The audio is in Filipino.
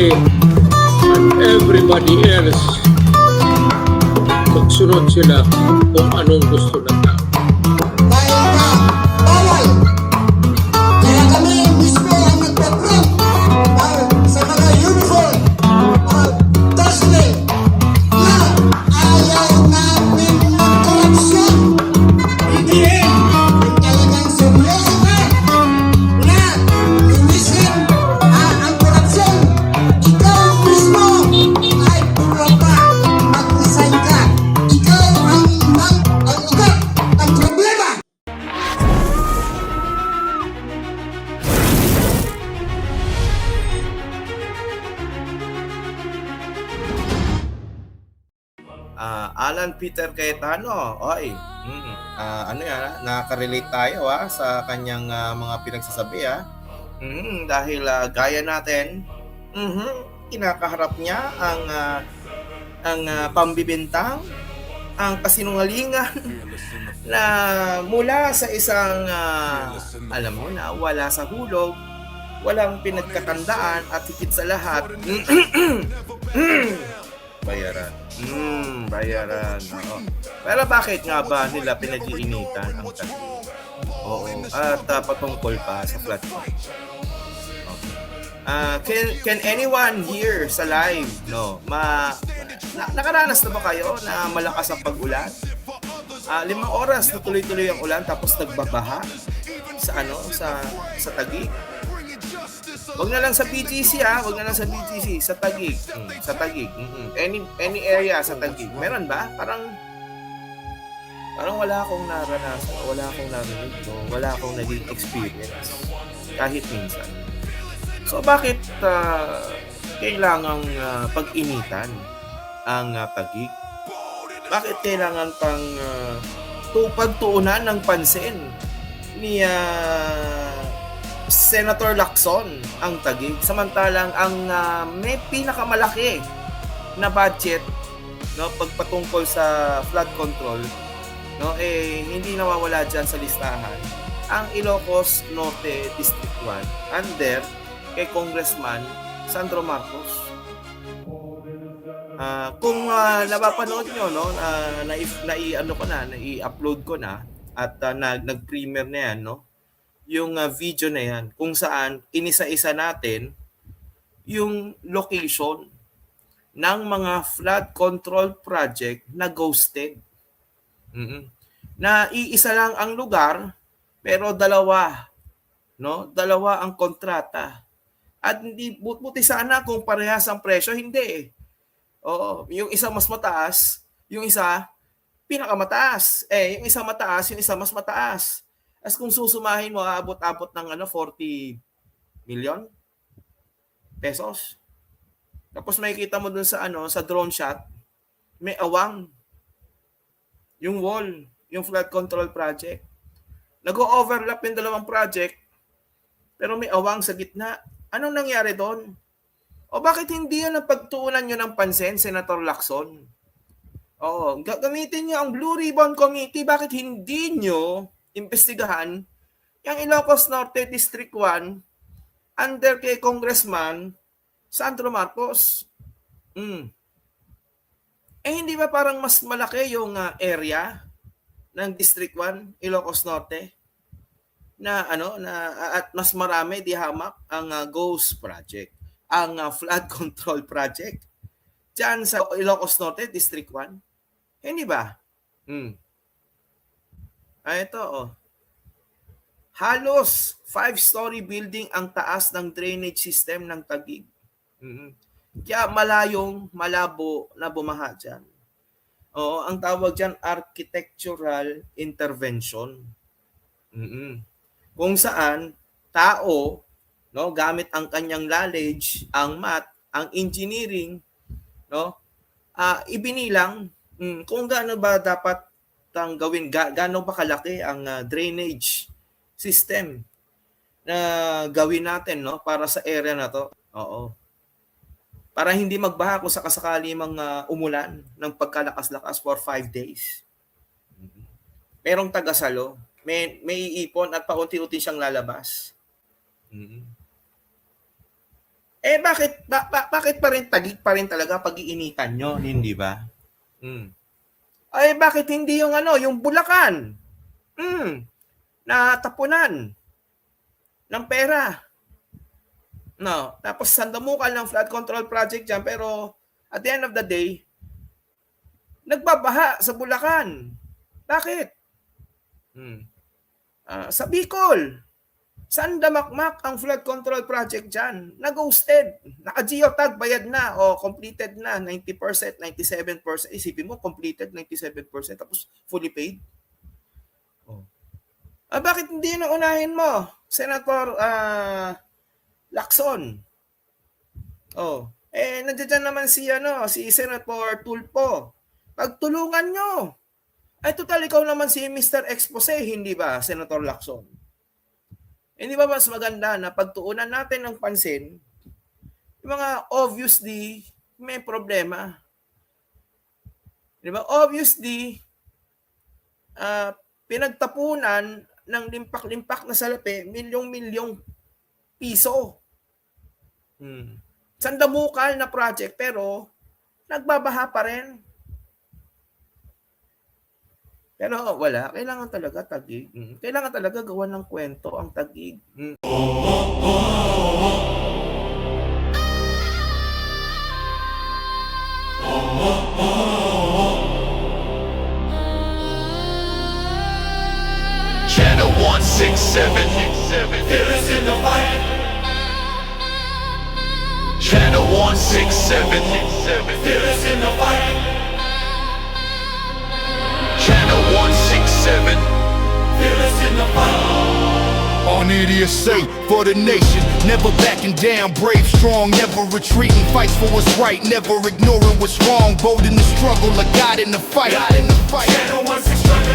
Secretary and everybody else, magsunod sila kung anong gusto ng tao. Dahil nga, bawal. Kaya kami mismo ang nagpa-print sa mga uniform, Thursday, na ayaw namin magkorupsyon. Hindi rin kung talagang seryoso ka na linisin ang korupsyon. Ikaw mismo ay pura pa. Mag-resign ka. Ikaw ang ugat ang problema. Alan Peter Cayetano, oy, ano yan, nakaka-relate tayo sa kanyang mga pinagsasabi dahil gaya natin, kinakaharap niya ang pambibintang, ang kasinungalingan na mula sa isang alam mo na wala sa hulog, walang pinagkatandaan at higit sa lahat bayaran. Bayaran. Oo. Pero bakit nga ba nila pinag-iinitan ang Taguig? Oo. At patungkol pa sa flood control. Okay. Can anyone here sa live, nakaranas na ba kayo na malakas ang pag-ulan? 5 oras na tuloy-tuloy ang ulan tapos nagbabaha sa Taguig. Wag na lang sa BGC wag na lang sa BGC, sa Taguig. Sa Taguig. Any area sa Taguig. Meron ba? Parang wala akong naranasan, wala akong narinig, wala akong naging experience kahit minsan. So bakit kailangang pag-initan ang Taguig? Bakit kailangan pang pagtuunan ng pansin ni Senator Lacson ang Taguig, samantalang ang may pinakamalaki na budget pagpatungkol sa flood control hindi nawawala dyan sa listahan ang Ilocos Norte District 1 under kay Congressman Sandro Marcos. Kung napapanood nyo i-upload ko na at nag-premiere na yan yung video na yan kung saan inisa-isa natin yung location ng mga flood control project na ghosted. Na iisa lang ang lugar pero dalawa ang kontrata. At hindi buti sana kung parehas ang presyo, hindi. Oo, yung isa mas mataas, yung isa pinakamataas. Yung isa mataas, yung isa mas mataas. As kung susumahin mo, aabot-abot ng 40 million pesos. Tapos makikita mo dun sa sa drone shot, may awang yung wall, yung flood control project. Nag-overlap yung dalawang project, pero may awang sa gitna. Anong nangyari doon? O bakit hindi yan ang pagtuunan nyo ng pansin, Senator Lacson? Oo, gamitin nyo ang Blue Ribbon Committee. Bakit hindi nyo imbestigahan yung Ilocos Norte District 1 under kay Congressman Sandro Marcos? Hindi ba parang mas malaki yung area ng District 1, Ilocos Norte? At mas marami dihamak ang GHOST project, ang flood control project diyan sa Ilocos Norte District 1. Hindi ba? Ito halos 5-story building ang taas ng drainage system ng Taguig. Kaya malabo na bumaha dyan. Ang tawag dyan architectural intervention. Kung saan tao gamit ang kanyang knowledge, ang math, ang engineering, ibinilang kung gaano ba dapat gawin, gaano ba kalaki ang drainage system na gawin natin para sa area na to. Para hindi magbaha kung sakasakali umulan ng pagkalakas-lakas for 5 days. Merong tagasalo, may iipon at paunti-unti siyang lalabas. bakit pa rin tagig pa rin talaga pag-iinitan nyo, hindi ba? Bakit hindi yung yung Bulacan? Na tapunan ng pera. No, tapos sandamukal ng flood control project dyan, pero at the end of the day, nagbabaha sa Bulacan. Bakit? Sa Bicol, saan damakmak ang flood control project dyan? Nag-ghosted. Naka-geotag, bayad na. O, completed na. 90%, 97%. Isipin mo, completed 97%. Tapos fully paid. Bakit hindi yun ang unahin mo? Senator Lacson. Nandiyan dyan naman si Senator Tulfo. Pagtulungan nyo. Total, ikaw naman si Mr. Expose, hindi ba, Senator Lacson? Hindi ba mas maganda na pagtuunan natin ng pansin yung mga obviously may problema? Di ba? Obviously, pinagtapunan ng limpak-limpak na salapi, milyong-milyong piso. Sandamukal na project, pero nagbabaha pa rin. Pero wala, kailangan talaga tagig. Kailangan talaga gawan ng kwento ang tagig. Channel 167, feel us in the fight. Channel 167, feel us in the fight. Channel 167, feel us in the fight. On EDSA for the nation, never backing down, brave, strong, never retreating, fights for what's right, never ignoring what's wrong, bold in the struggle, like God in the fight. Channel 167.